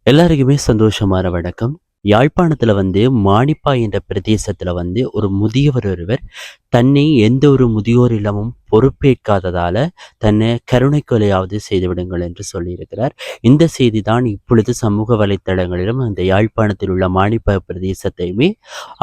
எல்லாருக்குமே சந்தோஷமான வணக்கம். யாழ்ப்பாணத்துல மானிப்பா என்ற பிரதேசத்துல ஒரு முதியவர் ஒருவர் தன்னை எந்த ஒரு முதியோர் இல்லமும் பொறுப்பேற்காததால தன்னை கருணை கொலையாவது செய்து விடுங்கள் என்று சொல்லியிருக்கிறார். இந்த செய்தி தான் இப்பொழுது சமூக வலைத்தளங்களிலும் அந்த யாழ்ப்பாணத்தில் உள்ள மானிப்பா பிரதேசத்தையுமே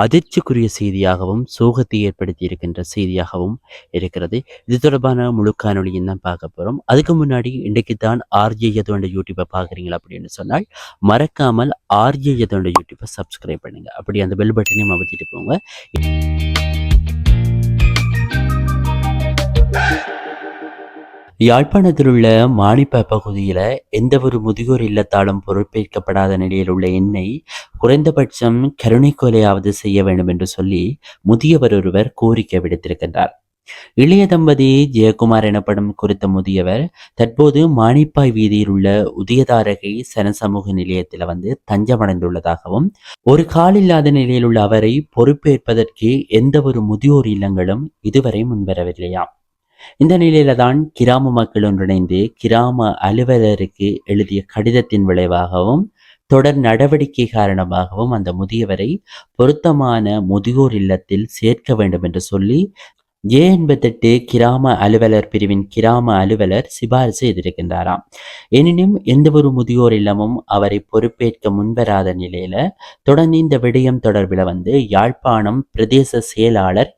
அதிர்ச்சிக்குரிய செய்தியாகவும் சோகத்தை ஏற்படுத்தி இருக்கின்ற செய்தியாகவும் இருக்கிறது. இது தொடர்பான முழு காணொலியும் தான் பார்க்க போறோம். அதுக்கு முன்னாடி இன்றைக்கு தான் ஆர்ஜே எதோண்ட யூடியூப்பை பார்க்குறீங்களா அப்படின்னு சொன்னால் மறக்காமல் ஆர்ஜே எதோண்ட யூடியூப்பை சப்ஸ்கிரைப் பண்ணுங்க. அப்படி அந்த பெல் பட்டனையும் அமர்த்திட்டு போங்க. யாழ்ப்பாணத்தில் உள்ள மானிப்ப பகுதியில் எந்த ஒரு முதியோர் இல்லத்தாலும் பொறுப்பேற்கப்படாத நிலையில் உள்ள என்னை குறைந்தபட்சம் கருணை கொலையாவது செய்ய வேண்டும் என்று சொல்லி முதியவர் ஒருவர் கோரிக்கை விடுத்திருக்கின்றார். இளைய தம்பதி ஜெயக்குமார் எனப்படும் குறித்த முதியவர் தற்போது மானிப்பாய் வீதியில் உள்ள உதயதாரகை சனசமூக நிலையத்தில் தஞ்சமடைந்துள்ளதாகவும் ஒரு காலில்லாத நிலையில் உள்ள அவரை பொறுப்பேற்பதற்கு எந்த ஒரு முதியோர் இல்லங்களும் இதுவரை முன்வரவில்லையாம். இந்த நிலையில தான் கிராம மக்கள் ஒன்றிணைந்து கிராம அலுவலருக்கு எழுதிய கடிதத்தின் விளைவாகவும் தொடர் நடவடிக்கை காரணமாகவும் அந்த முதியவரை பொருத்தமான முதியோர் இல்லத்தில் சேர்க்க வேண்டும் என்று சொல்லி J88 கிராம அலுவலர் பிரிவின் கிராம அலுவலர் சிபாரிசு செய்திருக்கின்றாராம். எனினும் எந்த ஒரு முதியோர் இல்லமும் அவரை பொறுப்பேற்க முன்வராத நிலையில தொடர்ந்து இந்த விடயம் தொடர்பில் யாழ்ப்பாணம் பிரதேச செயலாளர்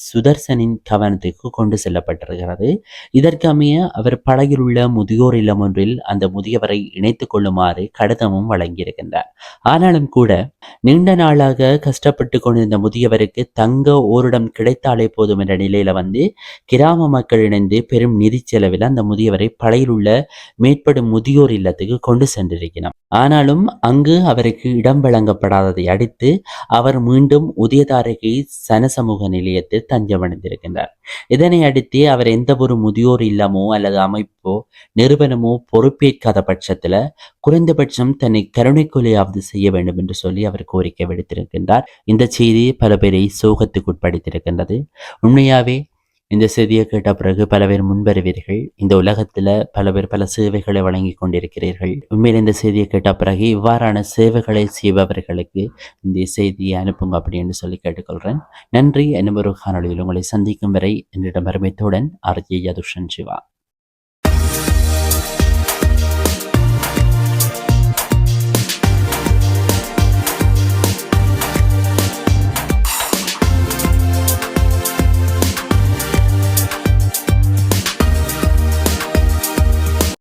சுதர்சனின் கவனத்துக்கு கொண்டு செல்லப்பட்டிருக்கிறது. இதற்கமைய அவர் படகில் உள்ள முதியோர் இல்லம் ஒன்றில் அந்த முதியவரை இணைத்துக் கொள்ளுமாறு கடிதமும் வழங்கியிருக்கின்றார். ஆனாலும் கூட நீண்ட நாளாக கஷ்டப்பட்டு கொண்டிருந்த முதியவருக்கு தங்க ஓரிடம் கிடைத்தாலே போதும் என்ற நிலையில கிராம மக்கள் இணைந்து பெரும் நிதி செலவில் அந்த முதியவரை பழையில் உள்ள மேற்படும் முதியோர் இல்லத்துக்கு கொண்டு சென்றிருக்கிறார். ஆனாலும் அங்கு அவருக்கு இடம் வழங்கப்படாததை அடுத்து அவர் மீண்டும் உதயதாரகை சனசமூக நிலையத்தில் தஞ்சமடைந்திருக்கின்றார். இதனை அடுத்து அவர் எந்த ஒரு முதியோர் இல்லமோ அல்லது அமைப்போ நிறுவனமோ பொறுப்பேற்காத பட்சத்துல குறைந்தபட்சம் தன்னை கருணை கொலையாவது செய்ய வேண்டும் என்று சொல்லி அவர் கோரிக்கை விடுத்திருக்கின்றார். இந்த செய்தி பல பேரை சோகத்துக்குட்படுத்தியிருக்கின்றது. உண்மையாவே இந்த செய்தியை கேட்ட பிறகு பல பேர் முன்வருவீர்கள். இந்த உலகத்துல பல பேர் பல சேவைகளை வழங்கி கொண்டிருக்கிறீர்கள். உண்மையில் இந்த செய்தியை கேட்ட பிறகு இவ்வாறான சேவைகளை செய்பவர்களுக்கு இந்த செய்தியை அனுப்புங்க அப்படின்னு சொல்லி கேட்டுக்கொள்கிறேன். நன்றி. என்னும் ஒரு காணொலியில் உங்களை சந்திக்கும் வரை என்னிடம் அருமைத்துடன் ஆர்ஜே யதுஷன் சிவா.